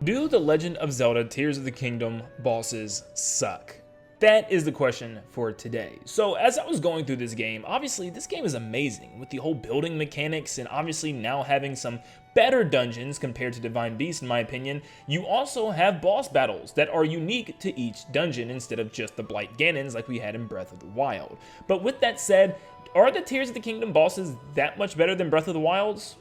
Do the Legend of Zelda Tears of the Kingdom bosses suck? That is the question for today. So as I was going through this game, obviously this game is amazing with the whole building mechanics and obviously now having some better dungeons compared to Divine Beast in my opinion. You also have boss battles that are unique to each dungeon instead of just the Blight Ganons like we had in Breath of the Wild. But with that said, are the Tears of the Kingdom bosses that much better than Breath of the Wild's?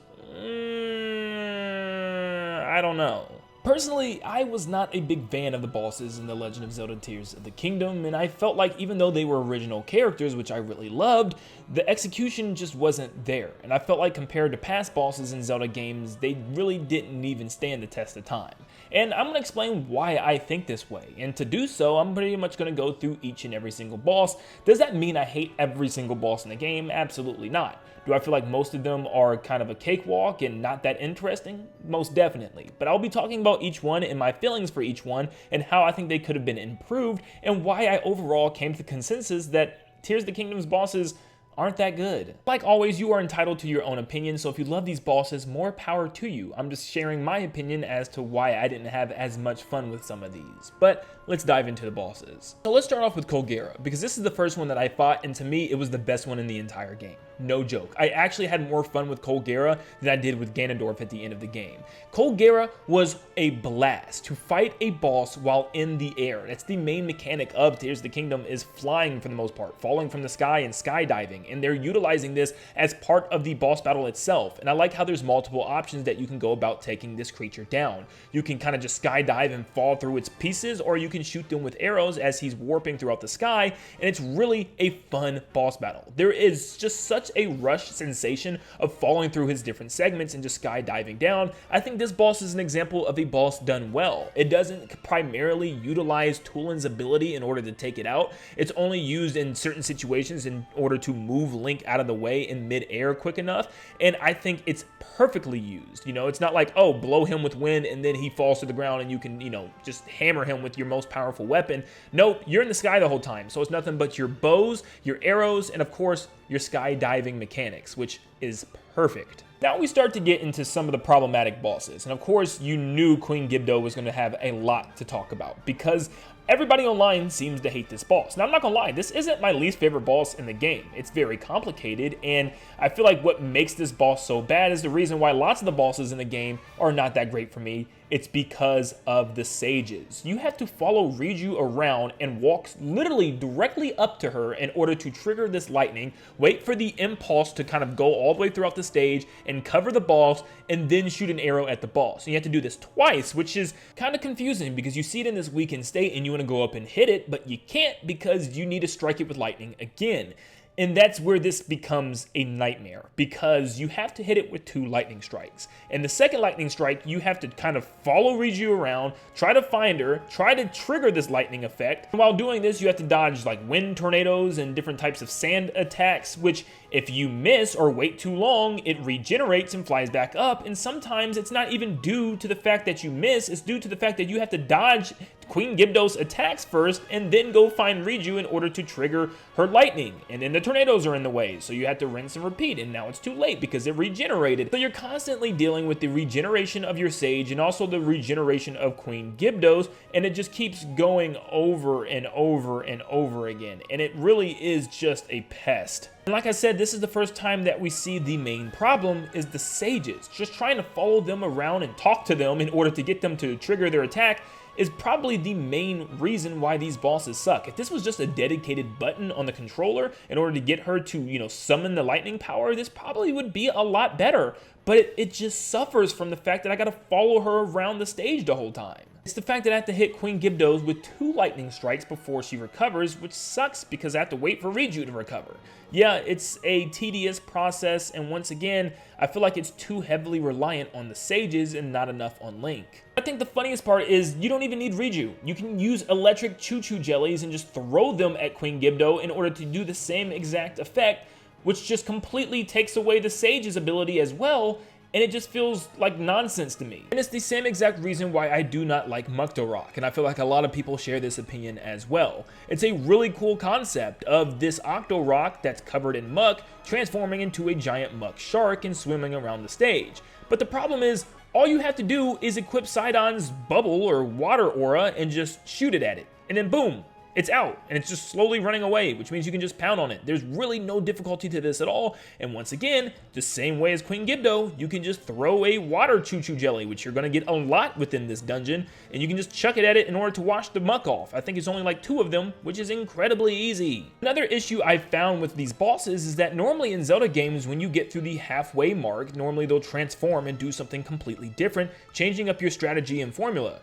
I don't know. Personally, I was not a big fan of the bosses in The Legend of Zelda Tears of the Kingdom, and I felt like even though they were original characters, which I really loved, the execution just wasn't there. And I felt like compared to past bosses in Zelda games, they really didn't even stand the test of time. And I'm going to explain why I think this way. And to do so, I'm pretty much going to go through each and every single boss. Does that mean I hate every single boss in the game? Absolutely not. Do I feel like most of them are kind of a cakewalk and not that interesting? Most definitely. But I'll be talking about each one and my feelings for each one and how I think they could have been improved and why I overall came to the consensus that Tears of the Kingdom's bosses aren't that good. Like always, you are entitled to your own opinion, so if you love these bosses, more power to you. I'm just sharing my opinion as to why I didn't have as much fun with some of these. But let's dive into the bosses. So let's start off with Colgera, because this is the first one that I fought, and to me, it was the best one in the entire game. No joke. I actually had more fun with Colgera than I did with Ganondorf at the end of the game. Colgera was a blast to fight a boss while in the air. That's the main mechanic of Tears of the Kingdom, is flying for the most part, falling from the sky and skydiving. And they're utilizing this as part of the boss battle itself. And I like how there's multiple options that you can go about taking this creature down. You can kind of just skydive and fall through its pieces, or you can shoot them with arrows as he's warping throughout the sky, and it's really a fun boss battle. There is just such a rush sensation of falling through his different segments and just skydiving down. I think this boss is an example of a boss done well. It doesn't primarily utilize Tulin's ability in order to take it out. It's only used in certain situations in order to move Link out of the way in mid-air quick enough, and I think it's perfectly used. You know, it's not like, oh, blow him with wind and then he falls to the ground and you can, you know, just hammer him with your most powerful weapon. Nope, you're in the sky the whole time, so it's nothing but your bows, your arrows, and of course your skydiving mechanics, which is perfect. Now we start to get into some of the problematic bosses, and of course you knew Queen Gibdo was going to have a lot to talk about because everybody online seems to hate this boss. Now I'm not gonna lie, this isn't my least favorite boss in the game. It's very complicated, and I feel like what makes this boss so bad is the reason why lots of the bosses in the game are not that great for me. It's because of the sages. You have to follow Riju around and walk literally directly up to her in order to trigger this lightning, wait for the impulse to kind of go all the way throughout the stage and cover the boss, and then shoot an arrow at the boss. And you have to do this twice, which is kind of confusing because you see it in this weakened state and you want to go up and hit it, but you can't because you need to strike it with lightning again. And that's where this becomes a nightmare because you have to hit it with 2 lightning strikes. And the second lightning strike, you have to kind of follow Riju around, try to find her, try to trigger this lightning effect. And while doing this, you have to dodge like wind tornadoes and different types of sand attacks, which if you miss or wait too long, it regenerates and flies back up. And sometimes it's not even due to the fact that you miss, it's due to the fact that you have to dodge Queen Gibdo's attacks first and then go find Riju in order to trigger her lightning. And then the tornadoes are in the way, so you have to rinse and repeat, and now it's too late because it regenerated. So you're constantly dealing with the regeneration of your sage and also the regeneration of Queen Gibdo's, and it just keeps going over and over and over again, and it really is just a pest. And like I said, this is the first time that we see the main problem is the sages. Just trying to follow them around and talk to them in order to get them to trigger their attack is probably the main reason why these bosses suck. If this was just a dedicated button on the controller in order to get her to, you know, summon the lightning power, this probably would be a lot better. But it just suffers from the fact that I gotta follow her around the stage the whole time. It's the fact that I have to hit Queen Gibdo's with 2 lightning strikes before she recovers, which sucks because I have to wait for Riju to recover. Yeah, it's a tedious process, and once again, I feel like it's too heavily reliant on the sages and not enough on Link. I think the funniest part is you don't even need Riju. You can use electric choo-choo jellies and just throw them at Queen Gibdo in order to do the same exact effect, which just completely takes away the sage's ability as well, and it just feels like nonsense to me. And it's the same exact reason why I do not like Mucktorok, and I feel like a lot of people share this opinion as well. It's a really cool concept of this Octorok that's covered in muck transforming into a giant muck shark and swimming around the stage. But the problem is, All you have to do is equip Sidon's bubble or water aura and just shoot it at it. And then boom, it's out, and it's just slowly running away, which means you can just pound on it. There's really no difficulty to this at all, and once again, the same way as Queen Gibdo, you can just throw a water choo-choo jelly, which you're going to get a lot within this dungeon, and you can just chuck it at it in order to wash the muck off. I think it's only like 2 of them, which is incredibly easy. Another issue I found with these bosses is that normally in Zelda games, when you get through the halfway mark, normally they'll transform and do something completely different, changing up your strategy and formula.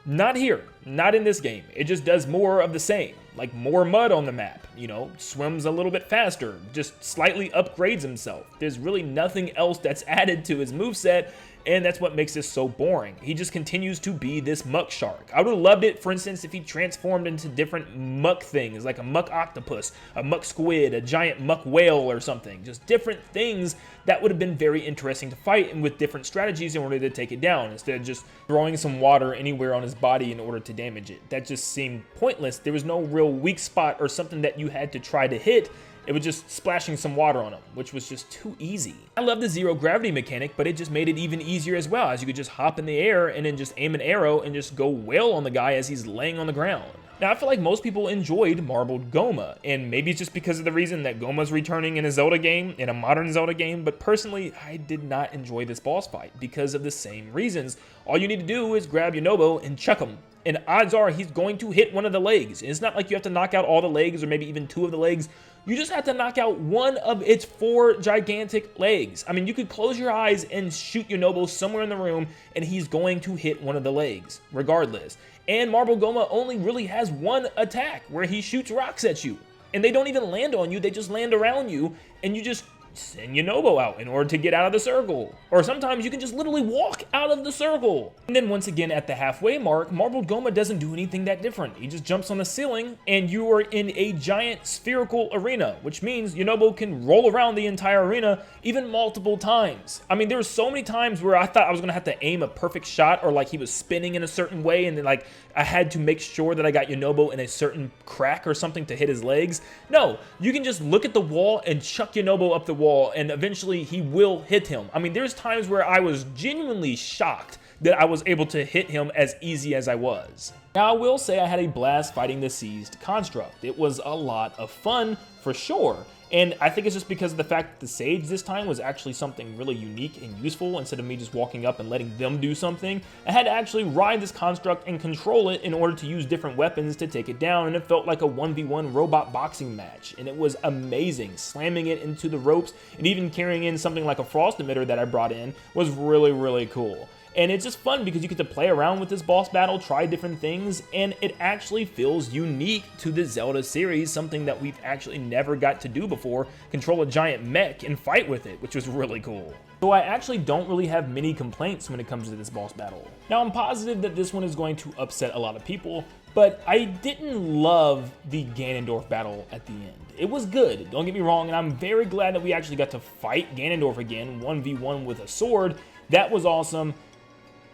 Not here, not in this game. It just does more of the same, like more mud on the map, you know, swims a little bit faster, just slightly upgrades himself. There's really nothing else that's added to his moveset, and that's what makes this so boring. He just continues to be this muck shark. I would have loved it, for instance, if he transformed into different muck things, like a muck octopus, a muck squid, a giant muck whale or something. Just different things that would have been very interesting to fight, and with different strategies in order to take it down, instead of just throwing some water anywhere on his body in order to damage it. That just seemed pointless. There was no real weak spot or something that you had to try to hit. It was just splashing some water on him, which was just too easy. I love the zero gravity mechanic, but it just made it even easier as well, as you could just hop in the air and then just aim an arrow and just go wail on the guy as he's laying on the ground. Now, I feel like most people enjoyed Marbled Gohma, and maybe it's just because of the reason that Gohma's returning in a Zelda game, in a modern Zelda game, but personally, I did not enjoy this boss fight because of the same reasons. All you need to do is grab Yunobo and chuck him, and odds are he's going to hit one of the legs. And it's not like you have to knock out all the legs or maybe even 2 of the legs. You just have to knock out one of its 4 gigantic legs. I mean, you could close your eyes and shoot Yunobo somewhere in the room, and he's going to hit one of the legs, regardless. And Marbled Gohma only really has one attack, where he shoots rocks at you. And they don't even land on you, they just land around you, and you just send Yunobo out in order to get out of the circle. Or sometimes you can just literally walk out of the circle. And then once again at the halfway mark, Marbled Gohma doesn't do anything that different. He just jumps on the ceiling and you are in a giant spherical arena, which means Yunobo can roll around the entire arena even multiple times. I mean, there were so many times where I thought I was gonna have to aim a perfect shot, or like he was spinning in a certain way, and then like I had to make sure that I got Yunobo in a certain crack or something to hit his legs. No, you can just look at the wall and chuck Yunobo up the wall, and eventually he will hit him. I mean, there's times where I was genuinely shocked that I was able to hit him as easy as I was. Now, I will say I had a blast fighting the seized construct. It was a lot of fun, for sure. And I think it's just because of the fact that the Sage this time was actually something really unique and useful. Instead of me just walking up and letting them do something, I had to actually ride this construct and control it in order to use different weapons to take it down, and it felt like a 1v1 robot boxing match, and it was amazing. Slamming it into the ropes and even carrying in something like a frost emitter that I brought in was really, really cool. And it's just fun because you get to play around with this boss battle, try different things, and it actually feels unique to the Zelda series, something that we've actually never got to do before, control a giant mech and fight with it, which was really cool. So I actually don't really have many complaints when it comes to this boss battle. Now, I'm positive that this one is going to upset a lot of people, but I didn't love the Ganondorf battle at the end. It was good, don't get me wrong, and I'm very glad that we actually got to fight Ganondorf again, 1v1 with a sword. That was awesome.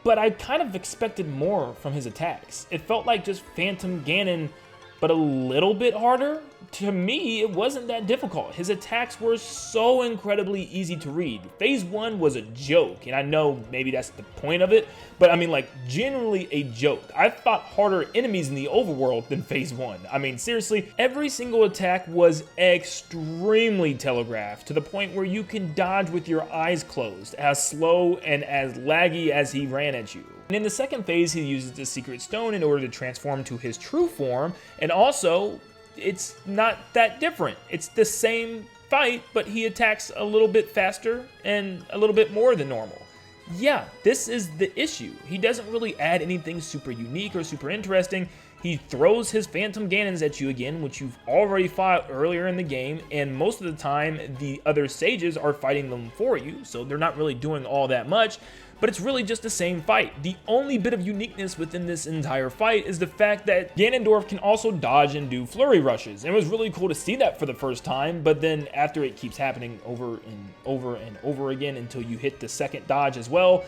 But I kind of expected more from his attacks. It felt like just Phantom Ganon, but a little bit harder. To me, it wasn't that difficult. His attacks were so incredibly easy to read. Phase 1 was a joke, and I know maybe that's the point of it, but I mean, like, generally a joke. I fought harder enemies in the overworld than Phase 1. I mean, seriously, every single attack was extremely telegraphed, to the point where you can dodge with your eyes closed, as slow and as laggy as he ran at you. And in the second phase, he uses the Secret Stone in order to transform to his true form, and also, it's not that different. It's the same fight, but he attacks a little bit faster and a little bit more than normal. Yeah, this is the issue. He doesn't really add anything super unique or super interesting. He throws his Phantom Ganons at you again, which you've already fought earlier in the game, and most of the time, the other sages are fighting them for you, so they're not really doing all that much, but it's really just the same fight. The only bit of uniqueness within this entire fight is the fact that Ganondorf can also dodge and do flurry rushes, and it was really cool to see that for the first time, but then after it keeps happening over and over and over again until you hit the second dodge as well,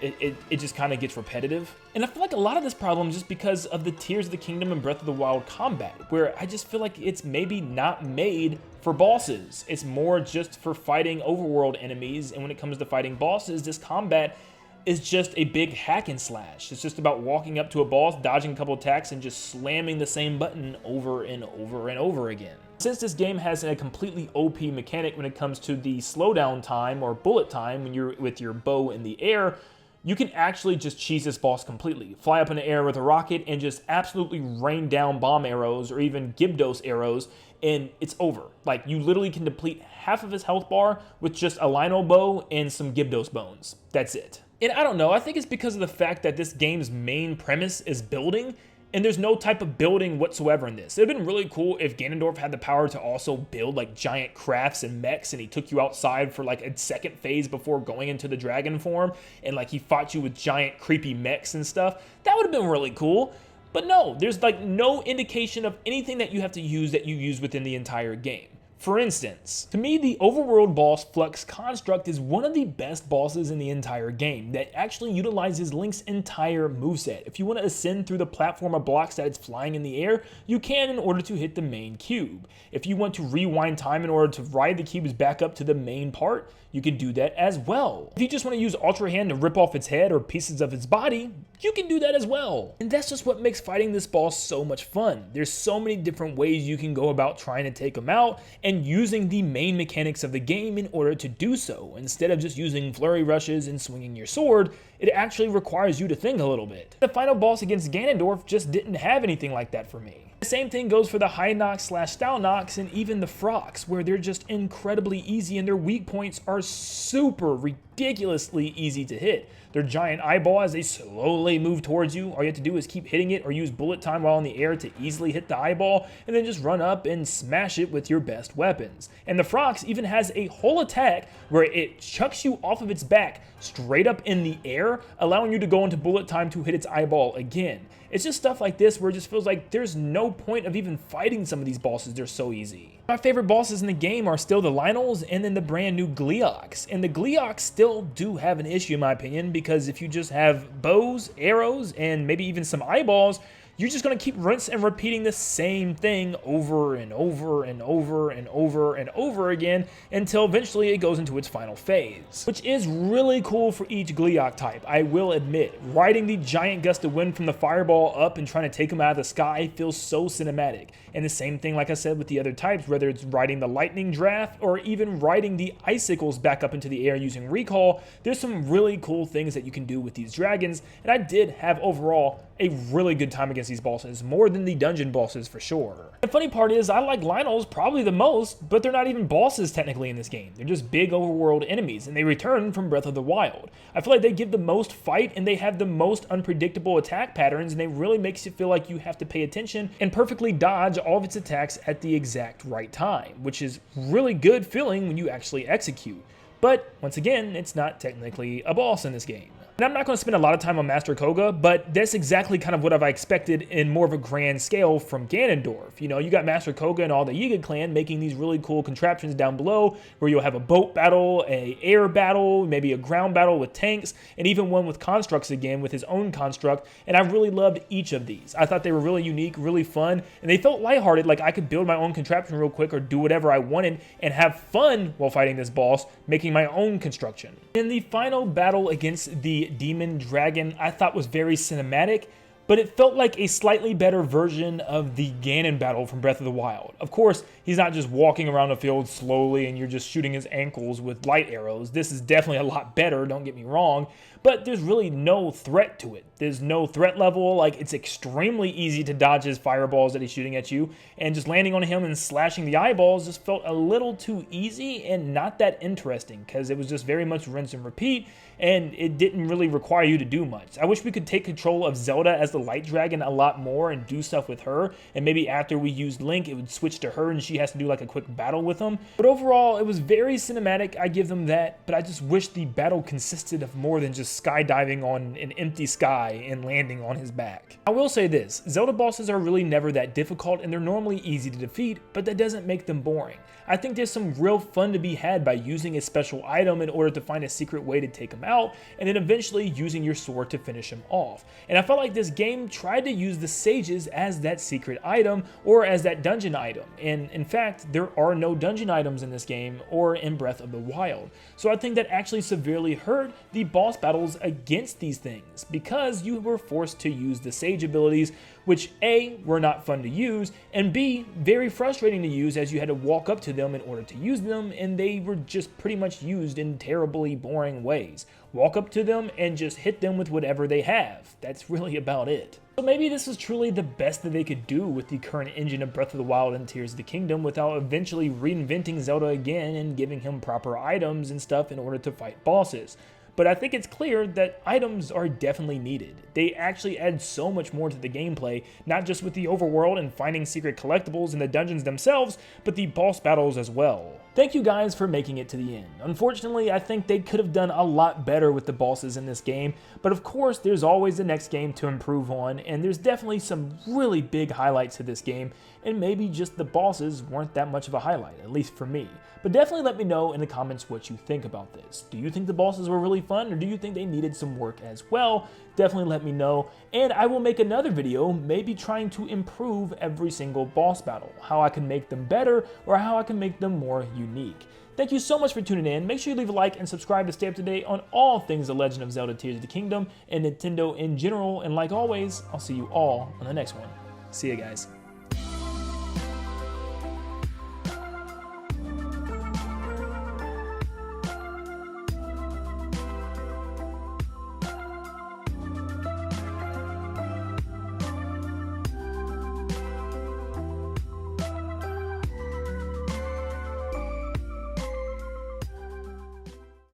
it just kind of gets repetitive. And I feel like a lot of this problem is just because of the Tears of the Kingdom and Breath of the Wild combat, where I just feel like it's maybe not made for bosses. It's more just for fighting overworld enemies, and when it comes to fighting bosses, this combat is just a big hack and slash. It's just about walking up to a boss, dodging a couple attacks, and just slamming the same button over and over and over again. Since this game has a completely OP mechanic when it comes to the slowdown time or bullet time when you're with your bow in the air, you can actually just cheese this boss completely. Fly up in the air with a rocket and just absolutely rain down bomb arrows or even Gyarados arrows, and it's over. Like, you literally can deplete half of his health bar with just a Lionel bow and some Gyarados bones. That's it. And I don't know, I think it's because of the fact that this game's main premise is building, and there's no type of building whatsoever in this. It would have been really cool if Ganondorf had the power to also build like giant crafts and mechs, and he took you outside for like a second phase before going into the dragon form, and like he fought you with giant creepy mechs and stuff. That would have been really cool. But no, there's like no indication of anything that you have to use that you use within the entire game. For instance, to me, the overworld boss Flux Construct is one of the best bosses in the entire game that actually utilizes Link's entire moveset. If you want to ascend through the platform of blocks that it's flying in the air, you can in order to hit the main cube. If you want to rewind time in order to ride the cubes back up to the main part, you can do that as well. If you just want to use Ultra Hand to rip off its head or pieces of its body, you can do that as well. And that's just what makes fighting this boss so much fun. There's so many different ways you can go about trying to take him out and using the main mechanics of the game in order to do so. Instead of just using flurry rushes and swinging your sword, it actually requires you to think a little bit. The final boss against Ganondorf just didn't have anything like that for me. The same thing goes for the High Nox / Style Nox and even the Frox, where they're just incredibly easy and their weak points are super ridiculously easy to hit. Their giant eyeball, as they slowly move towards you, all you have to do is keep hitting it or use bullet time while in the air to easily hit the eyeball, and then just run up and smash it with your best weapons. And the Frox even has a whole attack where it chucks you off of its back straight up in the air, allowing you to go into bullet time to hit its eyeball again. It's just stuff like this where it just feels like there's no point of even fighting some of these bosses. They're so easy. My favorite bosses in the game are still the Lynels and then the brand new Gleeoks. And the Gleeoks still do have an issue in my opinion, because if you just have bows, arrows, and maybe even some eyeballs, you're just going to keep rinse and repeating the same thing over and over and over and over and over again until eventually it goes into its final phase, which is really cool for each Gleeok type, I will admit. Riding the giant gust of wind from the fireball up and trying to take him out of the sky feels so cinematic. And the same thing, like I said, with the other types, whether it's riding the lightning draft or even riding the icicles back up into the air using recall, there's some really cool things that you can do with these dragons, and I did have overall a really good time against these bosses, more than the dungeon bosses for sure. The funny part is I like Lynels probably the most, but they're not even bosses technically in this game. They're just big overworld enemies, and they return from Breath of the Wild. I feel like they give the most fight, and they have the most unpredictable attack patterns, and they really makes you feel like you have to pay attention and perfectly dodge all of its attacks at the exact right time, which is really good feeling when you actually execute. But once again, it's not technically a boss in this game. And I'm not going to spend a lot of time on Master Koga, but that's exactly kind of what I've expected in more of a grand scale from Ganondorf. You know, you got Master Koga and all the Yiga clan making these really cool contraptions down below where you'll have a boat battle, a air battle, maybe a ground battle with tanks, and even one with constructs again with his own construct. And I really loved each of these. I thought they were really unique, really fun, and they felt lighthearted, like I could build my own contraption real quick or do whatever I wanted and have fun while fighting this boss, making my own construction. In the final battle against the Demon Dragon, I thought was very cinematic, but it felt like a slightly better version of the Ganon battle from Breath of the Wild. Of course, he's not just walking around the field slowly and you're just shooting his ankles with light arrows. This is definitely a lot better, don't get me wrong, but there's really no threat to it. There's no threat level. Like, it's extremely easy to dodge his fireballs that he's shooting at you, and just landing on him and slashing the eyeballs just felt a little too easy and not that interesting, because it was just very much rinse and repeat, and it didn't really require you to do much. I wish we could take control of Zelda as the light dragon a lot more and do stuff with her, and maybe after we used Link, it would switch to her and she has to do like a quick battle with him. But overall, it was very cinematic, I give them that, but I just wish the battle consisted of more than just skydiving on an empty sky and landing on his back. I will say this, Zelda bosses are really never that difficult and they're normally easy to defeat, but that doesn't make them boring. I think there's some real fun to be had by using a special item in order to find a secret way to take him out, and then eventually using your sword to finish him off. And I felt like this game game tried to use the sages as that secret item or as that dungeon item, and in fact there are no dungeon items in this game or in Breath of the Wild. So I think that actually severely hurt the boss battles against these things, because you were forced to use the sage abilities, which A, were not fun to use, and B, very frustrating to use as you had to walk up to them in order to use them, and they were just pretty much used in terribly boring ways. Walk up to them and just hit them with whatever they have. That's really about it. So maybe this is truly the best that they could do with the current engine of Breath of the Wild and Tears of the Kingdom without eventually reinventing Zelda again and giving him proper items and stuff in order to fight bosses. But I think it's clear that items are definitely needed. They actually add so much more to the gameplay, not just with the overworld and finding secret collectibles in the dungeons themselves, but the boss battles as well. Thank you guys for making it to the end. Unfortunately, I think they could have done a lot better with the bosses in this game, but of course there's always the next game to improve on, and there's definitely some really big highlights to this game, and maybe just the bosses weren't that much of a highlight, at least for me. But definitely let me know in the comments what you think about this. Do you think the bosses were really fun, or do you think they needed some work as well? Definitely let me know, and I will make another video maybe trying to improve every single boss battle, how I can make them better or how I can make them more unique. Thank you so much for tuning in. Make sure you leave a like and subscribe to stay up to date on all things The Legend of Zelda Tears of the Kingdom and Nintendo in general, and like always, I'll see you all on the next one. See ya guys.